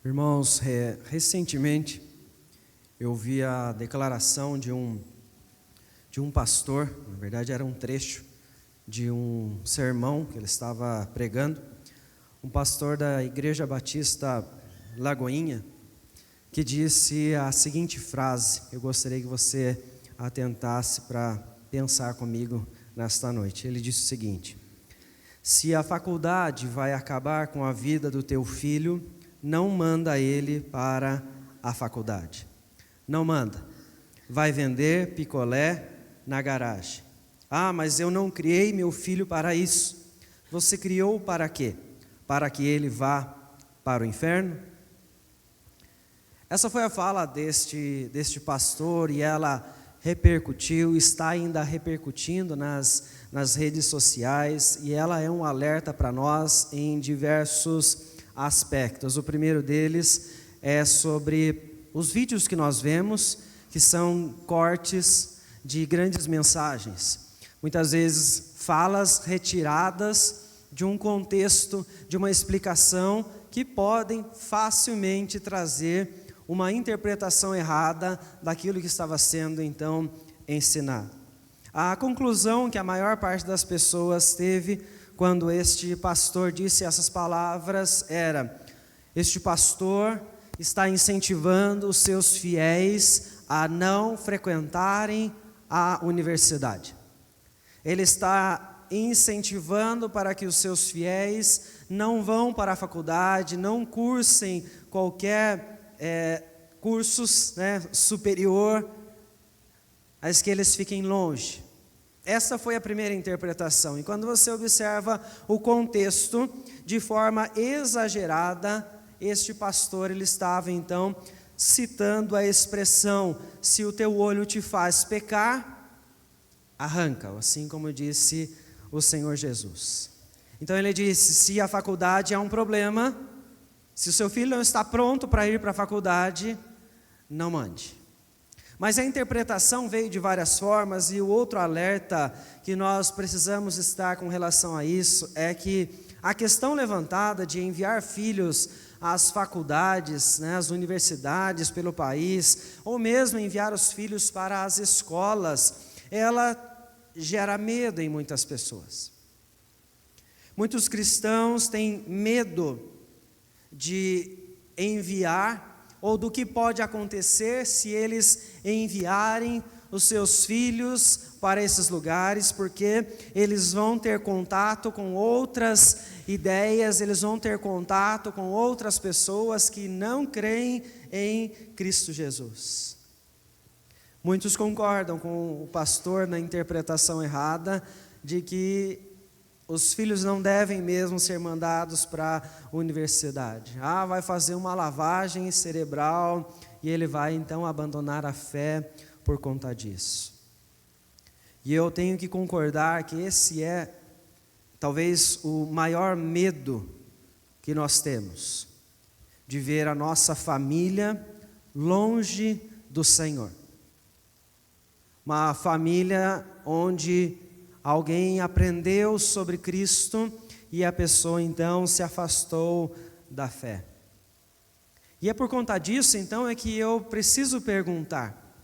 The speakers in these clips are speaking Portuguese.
Irmãos, recentemente eu vi a declaração de um pastor, na verdade era um trecho de um sermão que ele estava pregando, um pastor da Igreja Batista Lagoinha, que disse a seguinte frase. Eu gostaria que você atentasse para pensar comigo nesta noite. Ele disse o seguinte: se a faculdade vai acabar com a vida do teu filho, não manda ele para a faculdade. Não manda. Vai vender picolé na garagem. Ah, mas eu não criei meu filho para isso. Você criou para quê? Para que ele vá para o inferno? Essa foi a fala deste pastor e ela repercutiu, está ainda repercutindo nas redes sociais, e ela é um alerta para nós em diversos aspectos. O primeiro deles é sobre os vídeos que nós vemos, que são cortes de grandes mensagens. Muitas vezes falas retiradas de um contexto, de uma explicação, que podem facilmente trazer uma interpretação errada daquilo que estava sendo então ensinado. A conclusão que a maior parte das pessoas teve quando este pastor disse essas palavras era: este pastor está incentivando os seus fiéis a não frequentarem a universidade. Ele está incentivando para que os seus fiéis não vão para a faculdade, não cursem qualquer cursos superior, mas que eles fiquem longe. Essa foi a primeira interpretação. E quando você observa o contexto, de forma exagerada, este pastor ele estava então citando a expressão: se o teu olho te faz pecar, arranca-o, assim como disse o Senhor Jesus. Então ele disse: se a faculdade é um problema, se o seu filho não está pronto para ir para a faculdade, não mande. Mas a interpretação veio de várias formas, e o outro alerta que nós precisamos estar com relação a isso é que a questão levantada de enviar filhos às faculdades, às universidades pelo país, ou mesmo enviar os filhos para as escolas, ela gera medo em muitas pessoas. Muitos cristãos têm medo de enviar, ou do que pode acontecer se eles enviarem os seus filhos para esses lugares, porque eles vão ter contato com outras ideias, eles vão ter contato com outras pessoas que não creem em Cristo Jesus. Muitos concordam com o pastor na interpretação errada de que os filhos não devem mesmo ser mandados para a universidade. Vai fazer uma lavagem cerebral e ele vai então abandonar a fé por conta disso. E eu tenho que concordar que esse é talvez o maior medo que nós temos, de ver a nossa família longe do Senhor. Uma família onde alguém aprendeu sobre Cristo e a pessoa então se afastou da fé. E é por conta disso então é que eu preciso perguntar: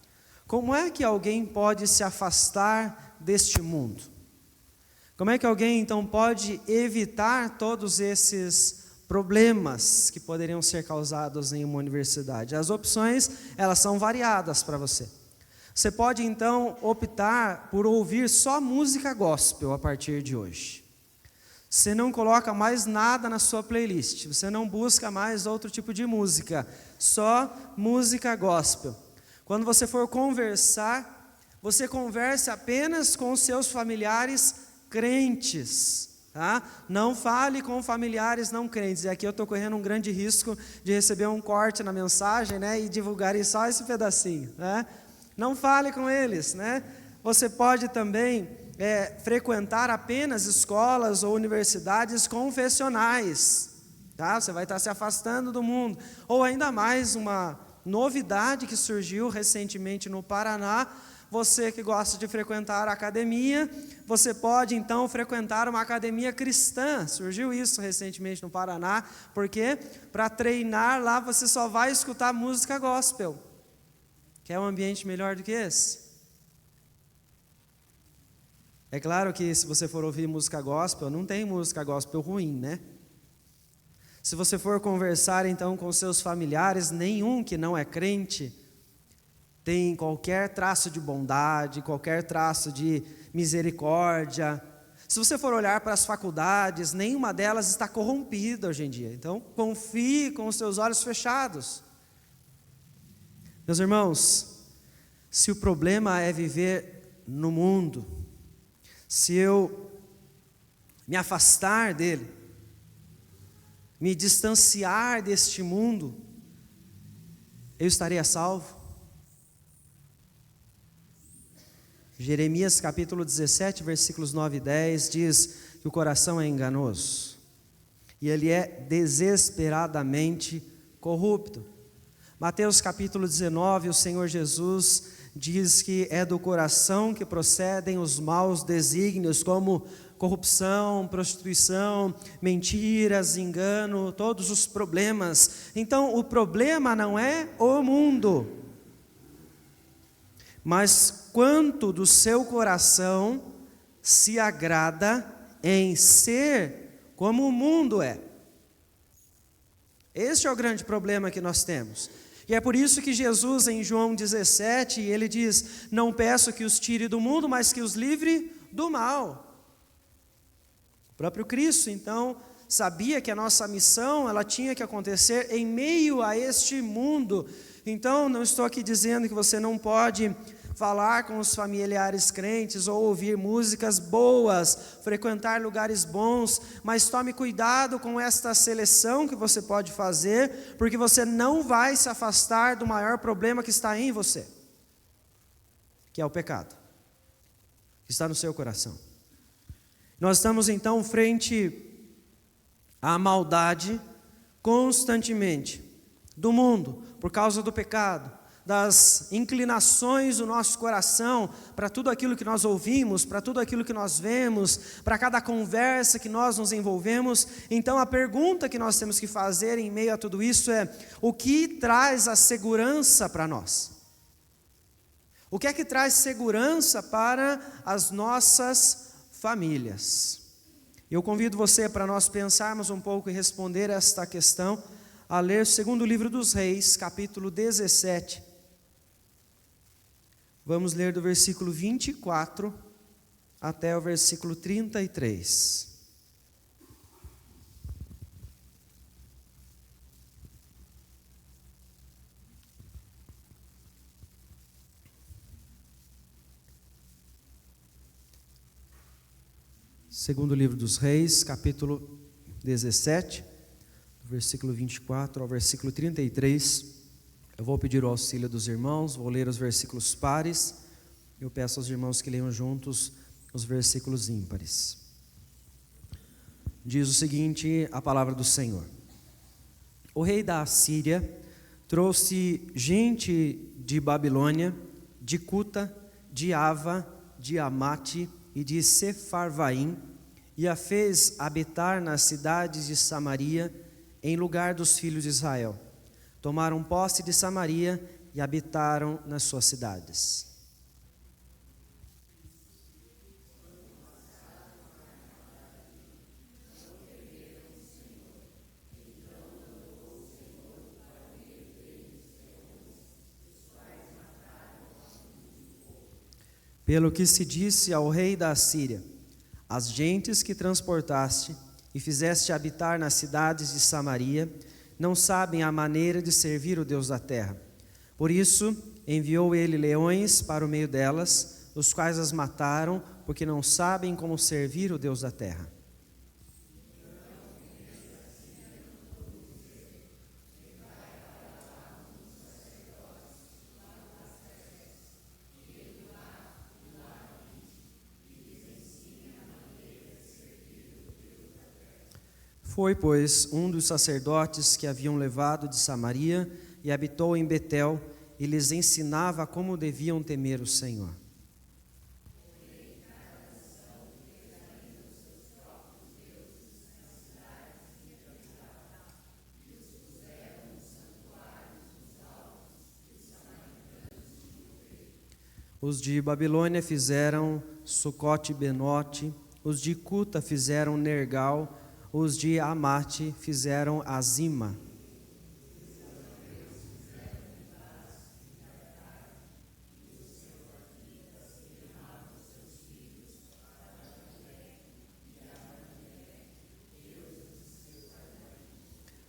como é que alguém pode se afastar deste mundo? Como é que alguém então pode evitar todos esses problemas que poderiam ser causados em uma universidade? As opções, elas são variadas para você. Você pode então optar por ouvir só música gospel a partir de hoje. Você não coloca mais nada na sua playlist, você não busca mais outro tipo de música, só música gospel. Quando você for conversar, você converse apenas com os seus familiares crentes, tá? Não fale com familiares não crentes. E aqui eu estou correndo um grande risco de receber um corte na mensagem, e divulgarem só esse pedacinho, Não fale com eles, Você pode também frequentar apenas escolas ou universidades confessionais, tá? Você vai estar se afastando do mundo. Ou ainda mais, uma novidade que surgiu recentemente no Paraná: Você que gosta de frequentar a academia, você pode então frequentar uma academia cristã. Surgiu isso recentemente no Paraná, porque para treinar lá você só vai escutar música gospel. Quer um ambiente melhor do que esse? É claro que se você for ouvir música gospel, não tem música gospel ruim, né? Se você for conversar então com seus familiares, nenhum que não é crente tem qualquer traço de bondade, qualquer traço de misericórdia. Se você for olhar para as faculdades, nenhuma delas está corrompida hoje em dia. Então, confie com os seus olhos fechados. Meus irmãos, se o problema é viver no mundo, se eu me afastar dele, me distanciar deste mundo, eu estaria salvo? Jeremias capítulo 17, versículos 9 e 10 diz que o coração é enganoso e ele é desesperadamente corrupto. Mateus capítulo 19, o Senhor Jesus diz que é do coração que procedem os maus desígnios, como corrupção, prostituição, mentiras, engano, todos os problemas. Então, o problema não é o mundo, mas quanto do seu coração se agrada em ser como o mundo é. Este é o grande problema que nós temos. E é por isso que Jesus, em João 17, ele diz: não peço que os tire do mundo, mas que os livre do mal. O próprio Cristo, então, sabia que a nossa missão, ela tinha que acontecer em meio a este mundo. Então, não estou aqui dizendo que você não pode falar com os familiares crentes ou ouvir músicas boas, frequentar lugares bons, mas tome cuidado com esta seleção que você pode fazer, porque você não vai se afastar do maior problema que está em você, que é o pecado, que está no seu coração. Nós estamos então frente à maldade constantemente do mundo, por causa do pecado, das inclinações do nosso coração, para tudo aquilo que nós ouvimos, para tudo aquilo que nós vemos, para cada conversa que nós nos envolvemos. Então a pergunta que nós temos que fazer em meio a tudo isso é: o que traz a segurança para nós? O que é que traz segurança para as nossas famílias? Eu convido você, para nós pensarmos um pouco e responder esta questão, a ler o segundo livro dos Reis, capítulo 17. Vamos ler do versículo 24 até o versículo 33. Segundo livro dos Reis, capítulo 17, do versículo 24 ao versículo 33. Eu vou pedir o auxílio dos irmãos, vou ler os versículos pares. Eu peço aos irmãos que leiam juntos os versículos ímpares. Diz o seguinte, a palavra do Senhor: o rei da Assíria trouxe gente de Babilônia, de Cuta, de Ava, de Amate e de Sefarvaim, e a fez habitar nas cidades de Samaria, em lugar dos filhos de Israel. Tomaram posse de Samaria e habitaram nas suas cidades. Pelo que se disse ao rei da Assíria: as gentes que transportaste e fizeste habitar nas cidades de Samaria não sabem a maneira de servir o Deus da terra. Por isso enviou ele leões para o meio delas, os quais as mataram, porque não sabem como servir o Deus da terra. Foi, pois, um dos sacerdotes que haviam levado de Samaria e habitou em Betel, e lhes ensinava como deviam temer o Senhor. Os de Babilônia fizeram Sucote-Benote, os de Cuta fizeram Nergal, os de Amate fizeram Azima.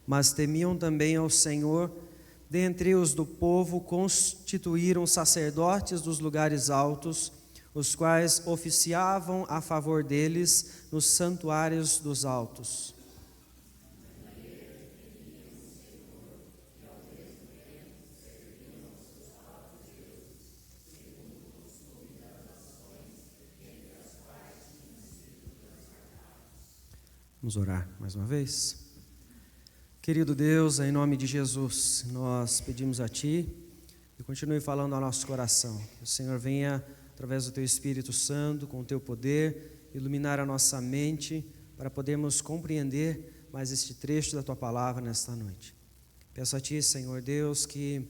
Mas temiam também ao Senhor. Dentre os do povo constituíram sacerdotes dos lugares altos, os quais oficiavam a favor deles nos santuários dos altos. Vamos orar mais uma vez. Querido Deus, em nome de Jesus, nós pedimos a Ti e continue falando ao nosso coração. Que o Senhor venha, através do Teu Espírito Santo, com o Teu poder, iluminar a nossa mente para podermos compreender mais este trecho da Tua palavra nesta noite. Peço a Ti, Senhor Deus, que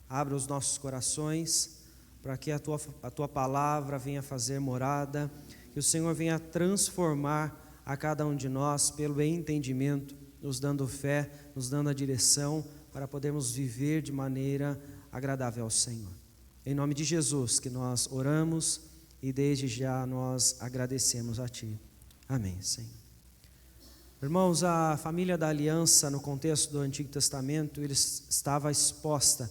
abra os nossos corações para que a Tua palavra venha fazer morada, que o Senhor venha transformar a cada um de nós pelo entendimento, nos dando fé, nos dando a direção para podermos viver de maneira agradável ao Senhor. Em nome de Jesus que nós oramos e desde já nós agradecemos a Ti. Amém, Senhor. Irmãos, a família da aliança no contexto do Antigo Testamento, ele estava exposta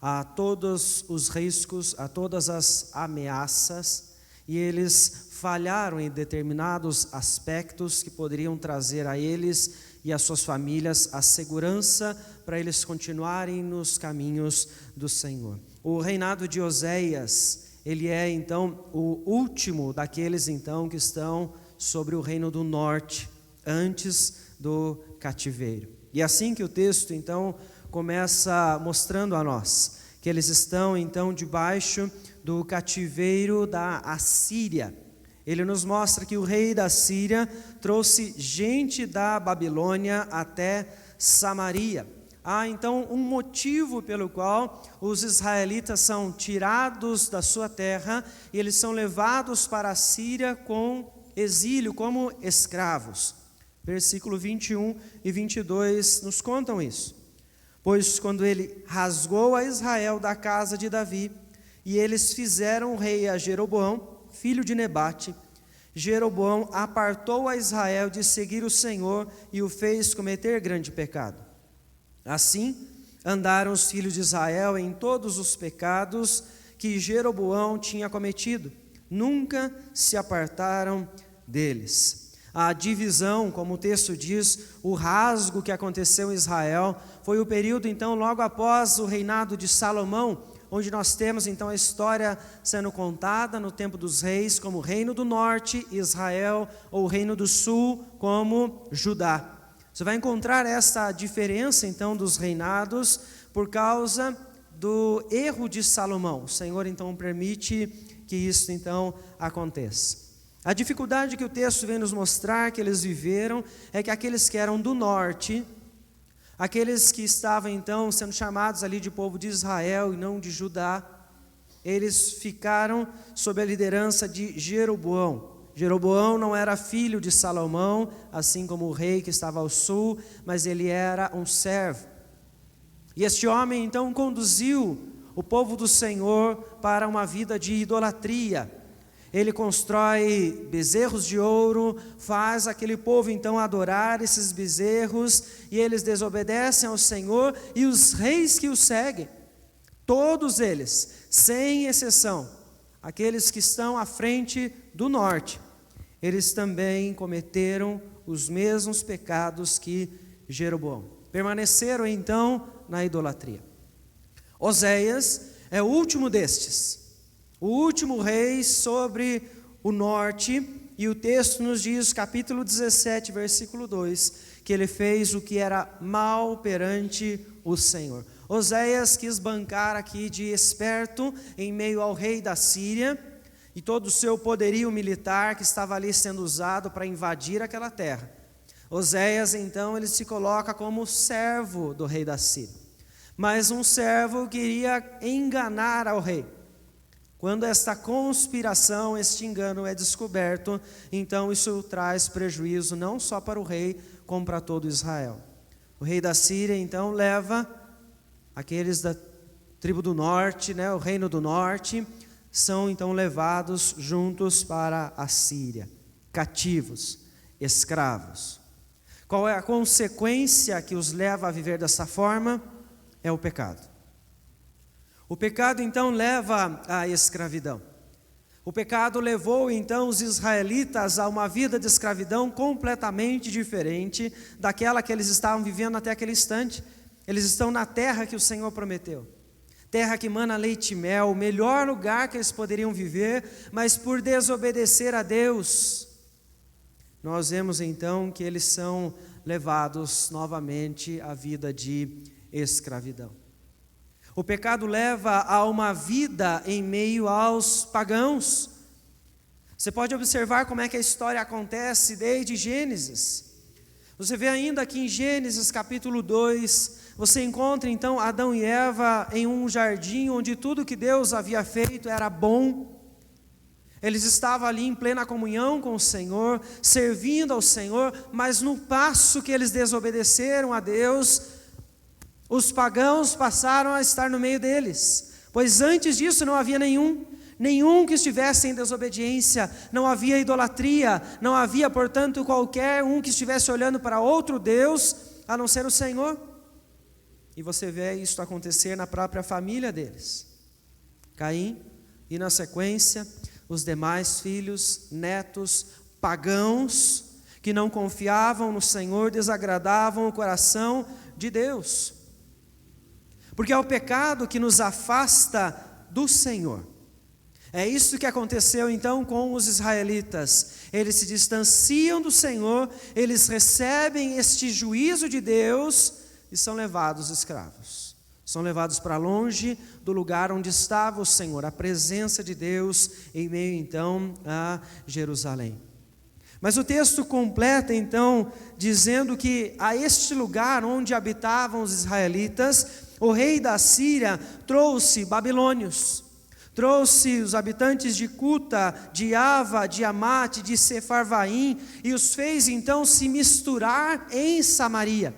a todos os riscos, a todas as ameaças, e eles falharam em determinados aspectos que poderiam trazer a eles e as suas famílias a segurança para eles continuarem nos caminhos do Senhor. O reinado de Oséias, ele é então o último daqueles então que estão sobre o reino do norte, antes do cativeiro. E assim que o texto então começa mostrando a nós que eles estão então debaixo do cativeiro da Assíria. Ele nos mostra que o rei da Síria trouxe gente da Babilônia até Samaria. Há então um motivo pelo qual os israelitas são tirados da sua terra e eles são levados para a Síria com exílio, como escravos. Versículo 21 e 22 nos contam isso. Pois quando ele rasgou a Israel da casa de Davi, e eles fizeram rei a Jeroboão, filho de Nebate, Jeroboão apartou a Israel de seguir o Senhor e o fez cometer grande pecado. Assim, andaram os filhos de Israel em todos os pecados que Jeroboão tinha cometido, nunca se apartaram deles. A divisão, como o texto diz, o rasgo que aconteceu em Israel, foi o período então logo após o reinado de Salomão, onde nós temos então a história sendo contada no tempo dos reis como Reino do Norte, Israel, ou Reino do Sul, como Judá. Você vai encontrar essa diferença então dos reinados por causa do erro de Salomão. O Senhor então permite que isso então aconteça. A dificuldade que o texto vem nos mostrar que eles viveram é que aqueles que eram do norte, aqueles que estavam então sendo chamados ali de povo de Israel e não de Judá, eles ficaram sob a liderança de Jeroboão. Jeroboão não era filho de Salomão, assim como o rei que estava ao sul, mas ele era um servo. E este homem então conduziu o povo do Senhor para uma vida de idolatria. Ele constrói bezerros de ouro, faz aquele povo então adorar esses bezerros, e eles desobedecem ao Senhor, e os reis que o seguem, todos eles, sem exceção, aqueles que estão à frente do norte, eles também cometeram os mesmos pecados que Jeroboão. Permaneceram então na idolatria. Oséias é o último destes, o último rei sobre o norte, e o texto nos diz, capítulo 17, versículo 2, que ele fez o que era mal perante o Senhor. Oséias quis bancar aqui de esperto em meio ao rei da Síria e todo o seu poderio militar que estava ali sendo usado para invadir aquela terra. Oséias então ele se coloca como servo do rei da Síria, mas um servo queria enganar ao rei. Quando esta conspiração, este engano é descoberto, então isso traz prejuízo não só para o rei, como para todo Israel. O rei da Síria então leva aqueles da tribo do norte, o reino do norte, são então levados juntos para a Síria, cativos, escravos. Qual é a consequência que os leva a viver dessa forma? É o pecado. O pecado então leva à escravidão. O pecado levou então os israelitas a uma vida de escravidão completamente diferente daquela que eles estavam vivendo até aquele instante. Eles estão na terra que o Senhor prometeu. Terra que mana leite e mel, o melhor lugar que eles poderiam viver, mas por desobedecer a Deus, nós vemos então que eles são levados novamente à vida de escravidão. O pecado leva a uma vida em meio aos pagãos. Você pode observar como é que a história acontece desde Gênesis. Você vê ainda aqui em Gênesis capítulo 2, você encontra então Adão e Eva em um jardim onde tudo que Deus havia feito era bom. Eles estavam ali em plena comunhão com o Senhor, servindo ao Senhor, mas no passo que eles desobedeceram a Deus, os pagãos passaram a estar no meio deles, pois antes disso não havia nenhum que estivesse em desobediência, não havia idolatria, não havia, portanto, qualquer um que estivesse olhando para outro Deus, a não ser o Senhor. E você vê isso acontecer na própria família deles. Caim, e na sequência, os demais filhos, netos, pagãos, que não confiavam no Senhor, desagradavam o coração de Deus. Porque é o pecado que nos afasta do Senhor. É isso que aconteceu então com os israelitas. Eles se distanciam do Senhor, eles recebem este juízo de Deus e são levados escravos. São levados para longe do lugar onde estava o Senhor, a presença de Deus em meio então a Jerusalém. Mas o texto completa então dizendo que a este lugar onde habitavam os israelitas, o rei da Síria trouxe babilônios, trouxe os habitantes de Cuta, de Ava, de Amate, de Sefarvaim, e os fez então se misturar em Samaria,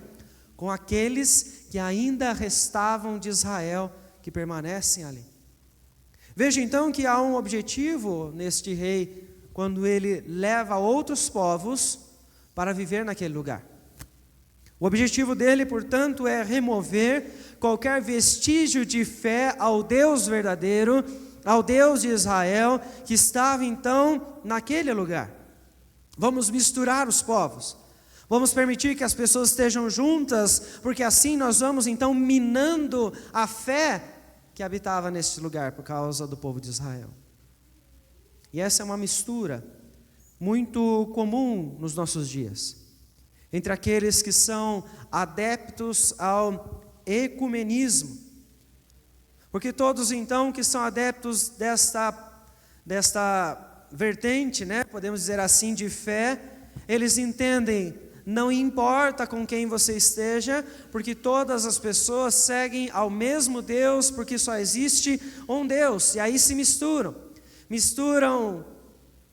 com aqueles que ainda restavam de Israel, que permanecem ali. Veja então que há um objetivo neste rei, quando ele leva outros povos para viver naquele lugar. O objetivo dele, portanto, é remover qualquer vestígio de fé ao Deus verdadeiro, ao Deus de Israel, que estava então naquele lugar. Vamos misturar os povos, vamos permitir que as pessoas estejam juntas, porque assim nós vamos então minando a fé que habitava neste lugar por causa do povo de Israel. E essa é uma mistura muito comum nos nossos dias, entre aqueles que são adeptos ao ecumenismo, porque todos então que são adeptos desta vertente, podemos dizer assim, de fé, eles entendem, não importa com quem você esteja, porque todas as pessoas seguem ao mesmo Deus, porque só existe um Deus, e aí se misturam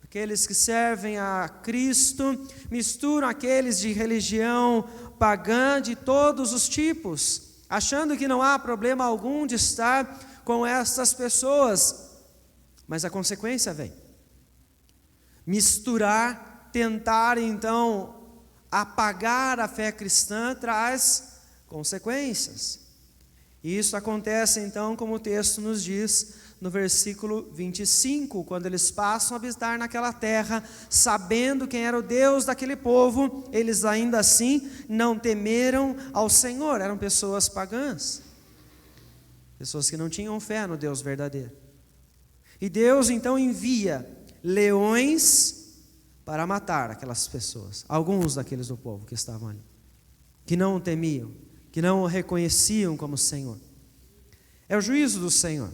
aqueles que servem a Cristo, misturam aqueles de religião pagã de todos os tipos, achando que não há problema algum de estar com essas pessoas, mas a consequência vem. Misturar, tentar então apagar a fé cristã traz consequências. E isso acontece então, como o texto nos diz, no versículo 25, quando eles passam a habitar naquela terra, sabendo quem era o Deus daquele povo, eles ainda assim não temeram ao Senhor, eram pessoas pagãs, pessoas que não tinham fé no Deus verdadeiro. E Deus então envia leões para matar aquelas pessoas, alguns daqueles do povo que estavam ali, que não o temiam, que não o reconheciam como Senhor. É o juízo do Senhor,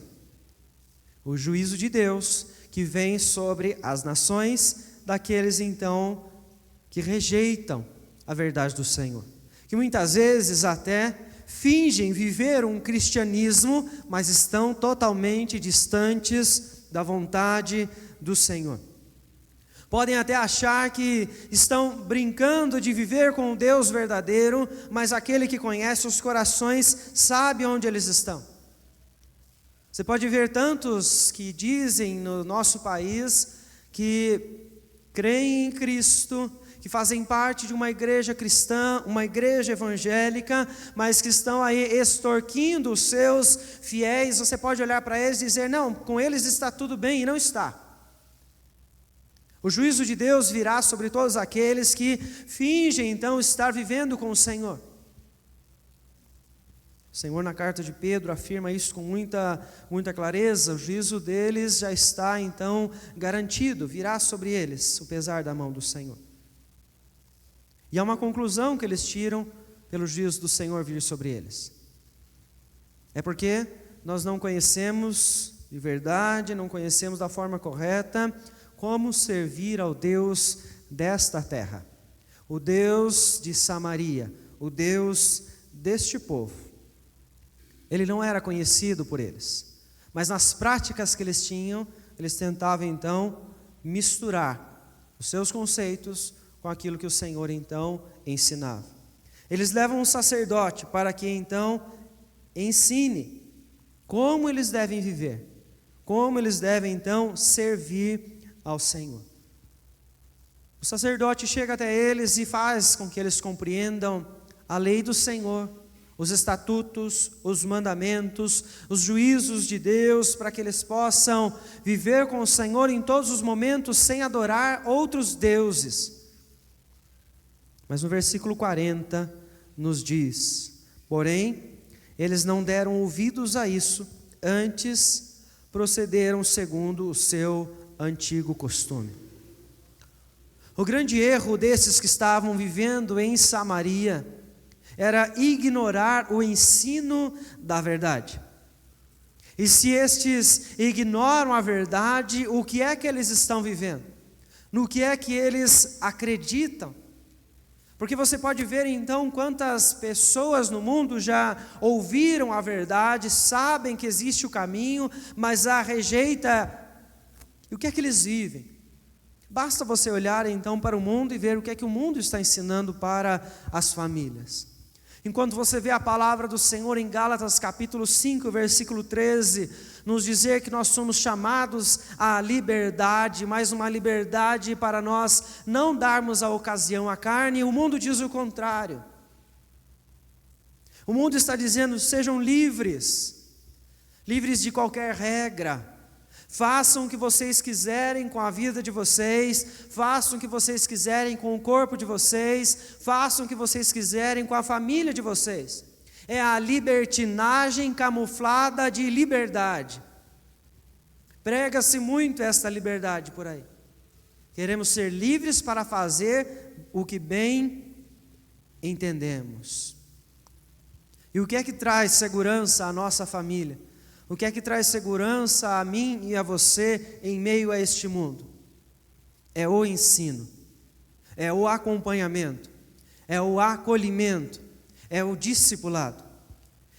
o juízo de Deus que vem sobre as nações daqueles então que rejeitam a verdade do Senhor, que muitas vezes até fingem viver um cristianismo, mas estão totalmente distantes da vontade do Senhor. Podem até achar que estão brincando de viver com o Deus verdadeiro, mas aquele que conhece os corações sabe onde eles estão. Você pode ver tantos que dizem no nosso país que creem em Cristo, que fazem parte de uma igreja cristã, uma igreja evangélica, mas que estão aí extorquindo os seus fiéis. Você pode olhar para eles e dizer: não, com eles está tudo bem, e não está. O juízo de Deus virá sobre todos aqueles que fingem então estar vivendo com o Senhor. O Senhor, na carta de Pedro, afirma isso com muita clareza. O juízo deles já está então garantido, virá sobre eles o pesar da mão do Senhor. E há uma conclusão que eles tiram pelo juízo do Senhor vir sobre eles. É porque nós não conhecemos de verdade, não conhecemos da forma correta como servir ao Deus desta terra, o Deus de Samaria, o Deus deste povo. Ele não era conhecido por eles, mas nas práticas que eles tinham, eles tentavam então misturar os seus conceitos com aquilo que o Senhor então ensinava. Eles levam um sacerdote para que então ensine como eles devem viver, como eles devem então servir ao Senhor. O sacerdote chega até eles e faz com que eles compreendam a lei do Senhor, os estatutos, os mandamentos, os juízos de Deus, para que eles possam viver com o Senhor em todos os momentos sem adorar outros deuses. Mas no versículo 40 nos diz: porém, eles não deram ouvidos a isso, antes procederam segundo o seu antigo costume. O grande erro desses que estavam vivendo em Samaria era ignorar o ensino da verdade. E se estes ignoram a verdade, o que é que eles estão vivendo? No que é que eles acreditam? Porque você pode ver então quantas pessoas no mundo já ouviram a verdade, sabem que existe o caminho, mas a rejeita. E o que é que eles vivem? Basta você olhar então para o mundo e ver o que é que o mundo está ensinando para as famílias. Enquanto você vê a palavra do Senhor em Gálatas capítulo 5, versículo 13, nos dizer que nós somos chamados à liberdade, mas uma liberdade para nós não darmos a ocasião à carne, o mundo diz o contrário. O mundo está dizendo: sejam livres, livres de qualquer regra. Façam o que vocês quiserem com a vida de vocês, façam o que vocês quiserem com o corpo de vocês, façam o que vocês quiserem com a família de vocês. É a libertinagem camuflada de liberdade. Prega-se muito esta liberdade por aí. Queremos ser livres para fazer o que bem entendemos. E o que é que traz segurança à nossa família? O que é que traz segurança a mim e a você em meio a este mundo? É o ensino, é o acompanhamento, é o acolhimento, é o discipulado.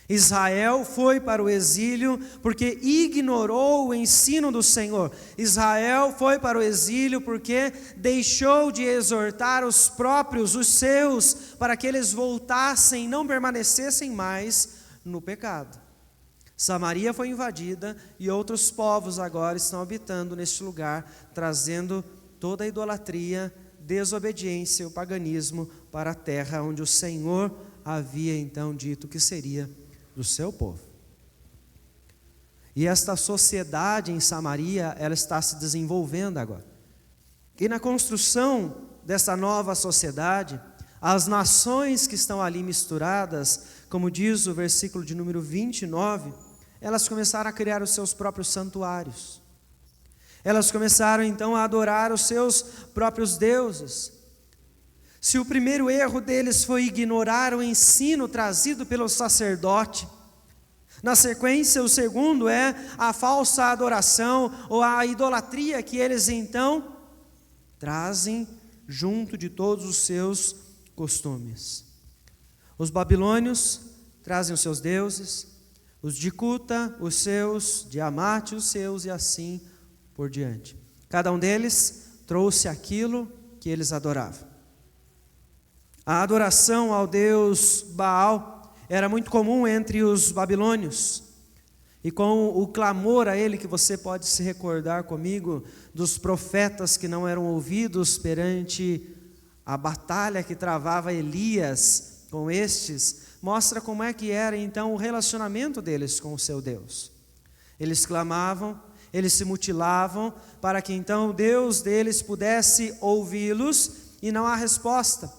Israel foi para o exílio porque ignorou o ensino do Senhor. Israel foi para o exílio porque deixou de exortar os próprios, os seus, para que eles voltassem e não permanecessem mais no pecado. Samaria foi invadida e outros povos agora estão habitando neste lugar, trazendo toda a idolatria, desobediência e o paganismo para a terra onde o Senhor havia então dito que seria do seu povo. E esta sociedade em Samaria, ela está se desenvolvendo agora. E na construção dessa nova sociedade, as nações que estão ali misturadas, como diz o versículo de número 29, elas começaram a criar os seus próprios santuários. Elas começaram então a adorar os seus próprios deuses. Se o primeiro erro deles foi ignorar o ensino trazido pelo sacerdote, na sequência o segundo é a falsa adoração ou a idolatria que eles então trazem junto de todos os seus costumes. Os babilônios trazem os seus deuses, os de Cuta, os seus, de Amate, os seus, e assim por diante. Cada um deles trouxe aquilo que eles adoravam. A adoração ao deus Baal era muito comum entre os babilônios. E com o clamor a ele, que você pode se recordar comigo, dos profetas que não eram ouvidos perante a batalha que travava Elias com estes, mostra como é que era então o relacionamento deles com o seu Deus. Eles clamavam, eles se mutilavam, para que então o Deus deles pudesse ouvi-los, e não há resposta.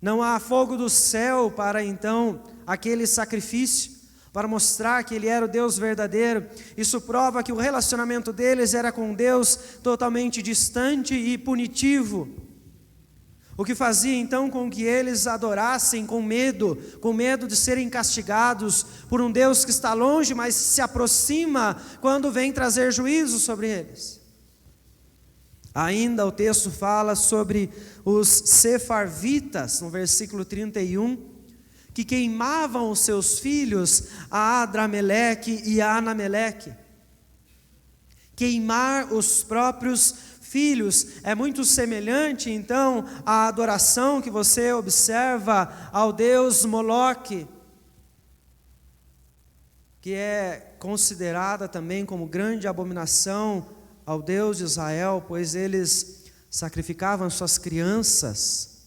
Não há fogo do céu para então aquele sacrifício, para mostrar que ele era o Deus verdadeiro. Isso prova que o relacionamento deles era com Deus totalmente distante e punitivo. O que fazia então com que eles adorassem com medo de serem castigados por um Deus que está longe, mas se aproxima quando vem trazer juízo sobre eles. Ainda o texto fala sobre os sefarvitas, no versículo 31, que queimavam os seus filhos a Adrameleque e a Anameleque. Queimar os próprios filhos é muito semelhante então à adoração que você observa ao deus Moloque, que é considerada também como grande abominação ao Deus de Israel, pois eles sacrificavam suas crianças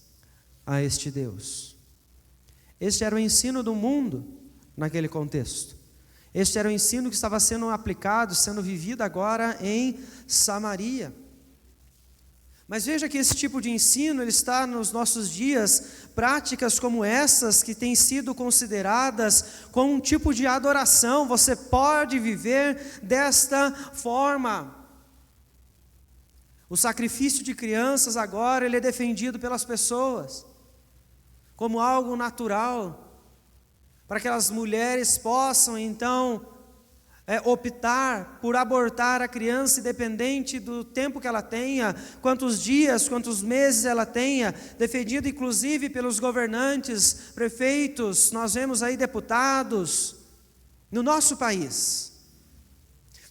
a este Deus. Este era o ensino do mundo naquele contexto. Este era o ensino que estava sendo aplicado, sendo vivido agora em Samaria. Mas veja que esse tipo de ensino, ele está nos nossos dias, práticas como essas que têm sido consideradas como um tipo de adoração. Você pode viver desta forma. O sacrifício de crianças agora, ele é defendido pelas pessoas como algo natural, para que as mulheres possam então optar por abortar a criança, independente do tempo que ela tenha, quantos dias, quantos meses ela tenha, defendido inclusive pelos governantes, prefeitos, nós vemos aí deputados no nosso país.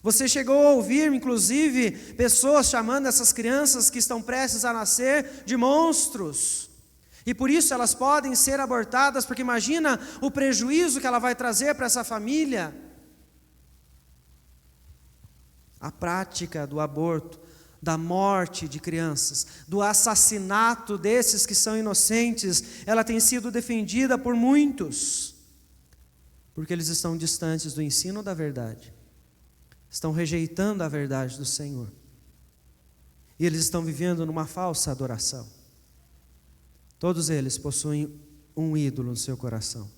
Você chegou a ouvir, inclusive, pessoas chamando essas crianças que estão prestes a nascer de monstros. E por isso elas podem ser abortadas, porque imagina o prejuízo que ela vai trazer para essa família. A prática do aborto, da morte de crianças, do assassinato desses que são inocentes, ela tem sido defendida por muitos, porque eles estão distantes do ensino da verdade. Estão rejeitando a verdade do Senhor. E eles estão vivendo numa falsa adoração. Todos eles possuem um ídolo no seu coração.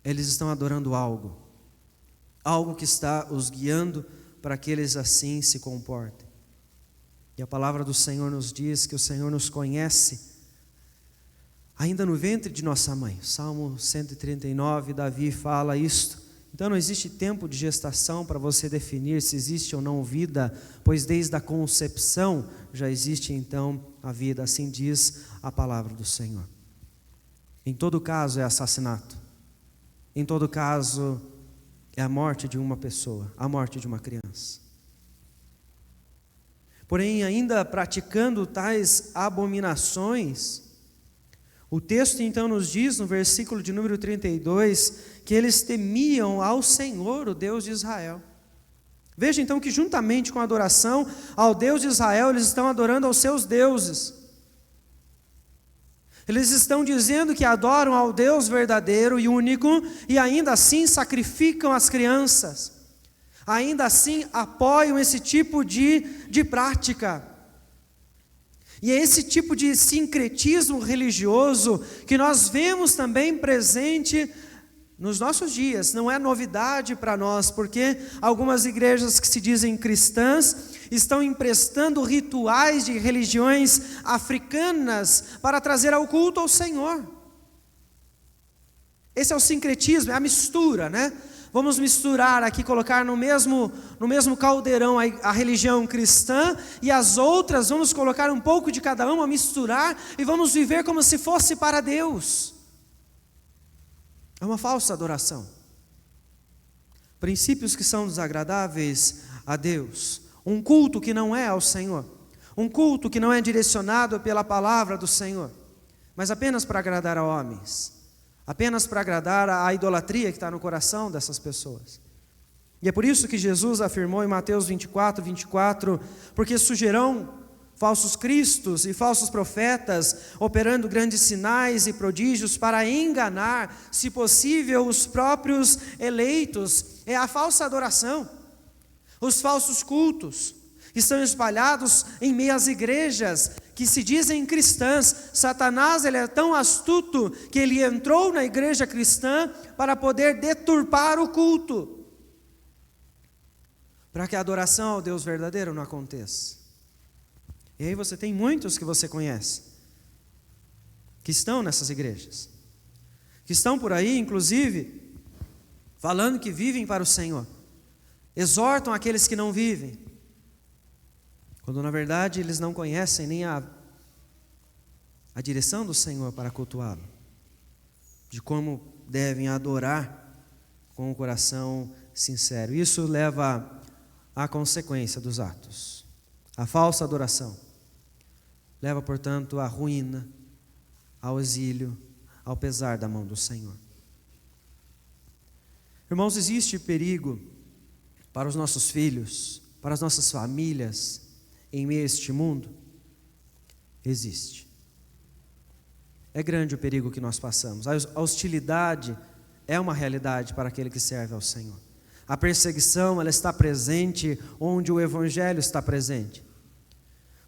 Eles estão adorando algo que está os guiando para que eles assim se comportem. E a palavra do Senhor nos diz que o Senhor nos conhece ainda no ventre de nossa mãe. Salmo 139, Davi fala isto. Então não existe tempo de gestação para você definir se existe ou não vida, pois desde a concepção já existe então a vida, assim diz a palavra do Senhor. Em todo caso é assassinato, em todo caso é a morte de uma pessoa, a morte de uma criança. Porém, ainda praticando tais abominações, o texto então nos diz no versículo de número 32, que eles temiam ao Senhor, o Deus de Israel. Veja então que juntamente com a adoração ao Deus de Israel, eles estão adorando aos seus deuses. Eles estão dizendo que adoram ao Deus verdadeiro e único, e ainda assim sacrificam as crianças. Ainda assim apoiam esse tipo de prática. E é esse tipo de sincretismo religioso que nós vemos também presente nos nossos dias. Não é novidade para nós, porque algumas igrejas que se dizem cristãs estão emprestando rituais de religiões africanas para trazer ao culto ao Senhor. Esse é o sincretismo, é a mistura, né? Vamos misturar aqui, colocar no mesmo caldeirão a religião cristã e as outras, vamos colocar um pouco de cada uma, misturar e vamos viver como se fosse para Deus. É uma falsa adoração. Princípios que são desagradáveis a Deus, um culto que não é ao Senhor, um culto que não é direcionado pela palavra do Senhor, mas apenas para agradar a homens, apenas para agradar a idolatria que está no coração dessas pessoas. E é por isso que Jesus afirmou em Mateus 24, porque surgirão falsos cristos e falsos profetas, operando grandes sinais e prodígios para enganar, se possível, os próprios eleitos. É a falsa adoração, os falsos cultos, estão espalhados em meio às igrejas que se dizem cristãs. Satanás, ele é tão astuto que ele entrou na igreja cristã para poder deturpar o culto, para que a adoração ao Deus verdadeiro não aconteça. E aí você tem muitos que você conhece, que estão nessas igrejas, que estão por aí, inclusive, falando que vivem para o Senhor, exortam aqueles que não vivem, quando na verdade eles não conhecem nem a direção do Senhor para cultuá-lo, de como devem adorar com o coração sincero. Isso leva à consequência dos atos, a falsa adoração. Leva, portanto, à ruína, ao exílio, ao pesar da mão do Senhor. Irmãos, existe perigo para os nossos filhos, para as nossas famílias, em meio a este mundo? Existe. É grande o perigo que nós passamos. A hostilidade é uma realidade para aquele que serve ao Senhor. A perseguição, ela está presente onde o Evangelho está presente.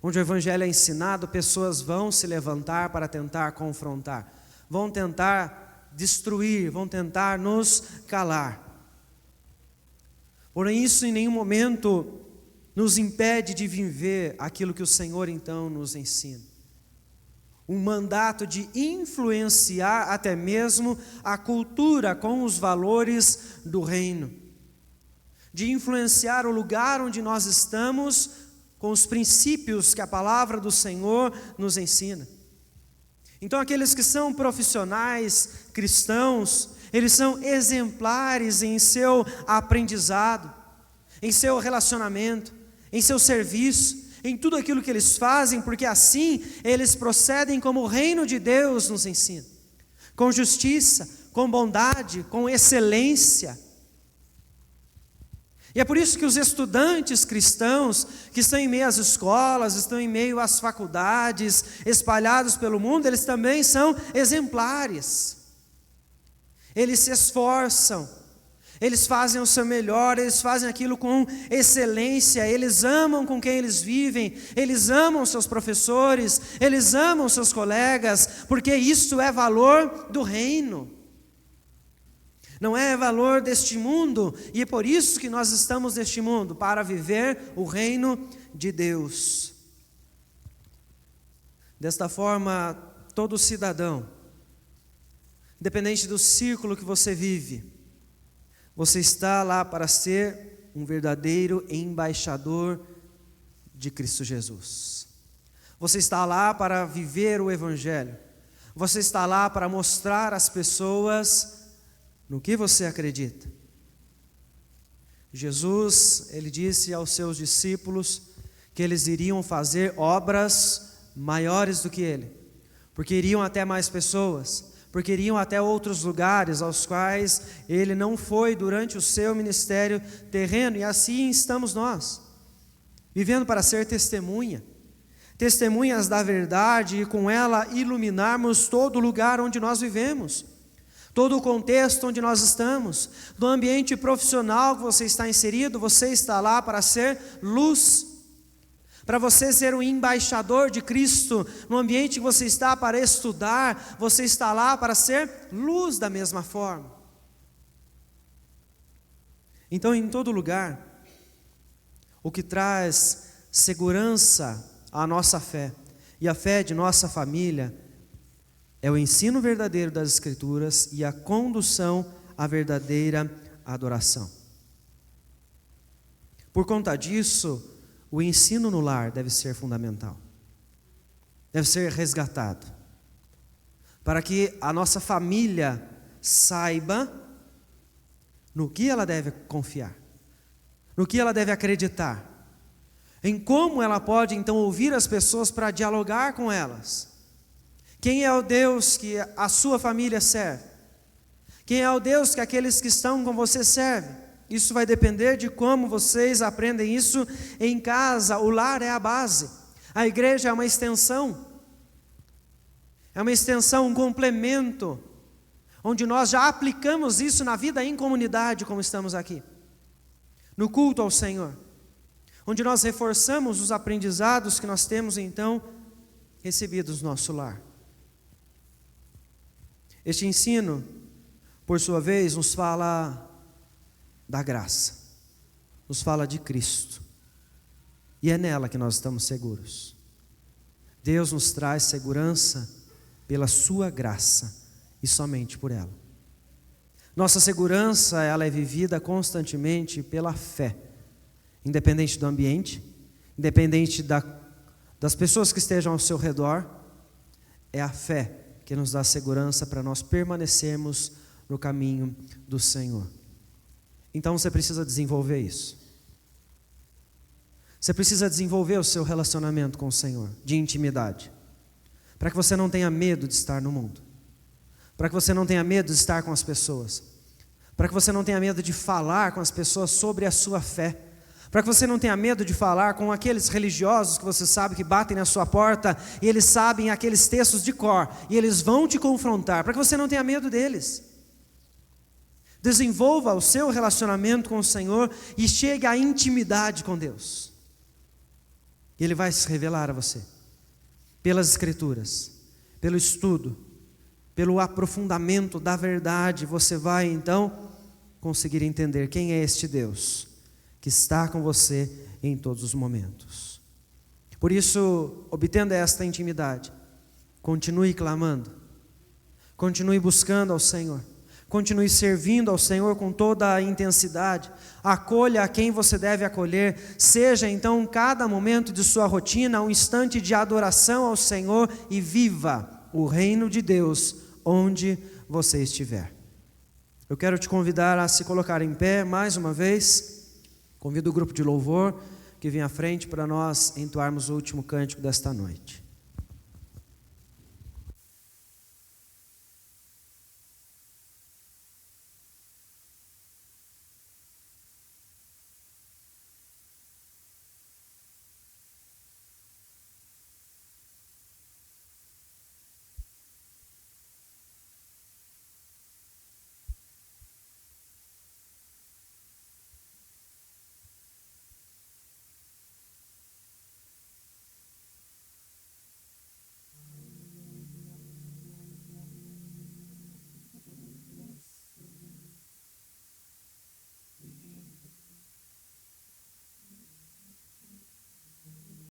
Onde o Evangelho é ensinado, pessoas vão se levantar para tentar confrontar, vão tentar destruir, vão tentar nos calar. Porém, isso em nenhum momento nos impede de viver aquilo que o Senhor então nos ensina. Um mandato de influenciar até mesmo a cultura com os valores do reino, de influenciar o lugar onde nós estamos com os princípios que a palavra do Senhor nos ensina. Então aqueles que são profissionais cristãos, eles são exemplares em seu aprendizado, em seu relacionamento, em seu serviço, em tudo aquilo que eles fazem, porque assim eles procedem como o reino de Deus nos ensina, com justiça, com bondade, com excelência. E é por isso que os estudantes cristãos que estão em meio às escolas, estão em meio às faculdades, espalhados pelo mundo, eles também são exemplares. Eles se esforçam, eles fazem o seu melhor, eles fazem aquilo com excelência, eles amam com quem eles vivem, eles amam seus professores, eles amam seus colegas, porque isso é valor do reino. Não é valor deste mundo, e é por isso que nós estamos neste mundo, para viver o reino de Deus. Desta forma, todo cidadão, independente do círculo que você vive, você está lá para ser um verdadeiro embaixador de Cristo Jesus. Você está lá para viver o Evangelho. Você está lá para mostrar às pessoas no que você acredita. Jesus, ele disse aos seus discípulos que eles iriam fazer obras maiores do que ele, porque iriam até mais pessoas, porque iriam até outros lugares aos quais ele não foi durante o seu ministério terreno, e assim estamos nós, vivendo para ser testemunhas da verdade, e com ela iluminarmos todo lugar onde nós vivemos, todo o contexto onde nós estamos. No ambiente profissional que você está inserido, você está lá para ser luz, para você ser um embaixador de Cristo. No ambiente que você está para estudar, você está lá para ser luz da mesma forma. Então, em todo lugar, o que traz segurança à nossa fé e à fé de nossa família é o ensino verdadeiro das Escrituras e a condução à verdadeira adoração. Por conta disso, o ensino no lar deve ser fundamental, deve ser resgatado, para que a nossa família saiba no que ela deve confiar, no que ela deve acreditar, em como ela pode então ouvir as pessoas para dialogar com elas. Quem é o Deus que a sua família serve? Quem é o Deus que aqueles que estão com você servem? Isso vai depender de como vocês aprendem isso em casa. O lar é a base. A igreja é uma extensão. É uma extensão, um complemento, onde nós já aplicamos isso na vida em comunidade, como estamos aqui. No culto ao Senhor. Onde nós reforçamos os aprendizados que nós temos, então, recebidos no nosso lar. Este ensino, por sua vez, nos fala da graça, nos fala de Cristo, e é nela que nós estamos seguros. Deus nos traz segurança pela sua graça e somente por ela. Nossa segurança, ela é vivida constantemente pela fé, independente do ambiente, independente das pessoas que estejam ao seu redor. É a fé que nos dá segurança para nós permanecermos no caminho do Senhor. Então você precisa desenvolver isso. Você precisa desenvolver o seu relacionamento com o Senhor, de intimidade, para que você não tenha medo de estar no mundo, para que você não tenha medo de estar com as pessoas, para que você não tenha medo de falar com as pessoas sobre a sua fé, para que você não tenha medo de falar com aqueles religiosos que você sabe que batem na sua porta e eles sabem aqueles textos de cor e eles vão te confrontar, para que você não tenha medo deles. Desenvolva o seu relacionamento com o Senhor e chegue à intimidade com Deus. Ele vai se revelar a você, pelas Escrituras, pelo estudo, pelo aprofundamento da verdade. Você vai então conseguir entender quem é este Deus que está com você em todos os momentos. Por isso, obtendo esta intimidade, continue clamando, continue buscando ao Senhor, continue servindo ao Senhor com toda a intensidade, acolha a quem você deve acolher, seja então cada momento de sua rotina um instante de adoração ao Senhor e viva o reino de Deus onde você estiver. Eu quero te convidar a se colocar em pé mais uma vez. Convido o grupo de louvor que vem à frente para nós entoarmos o último cântico desta noite.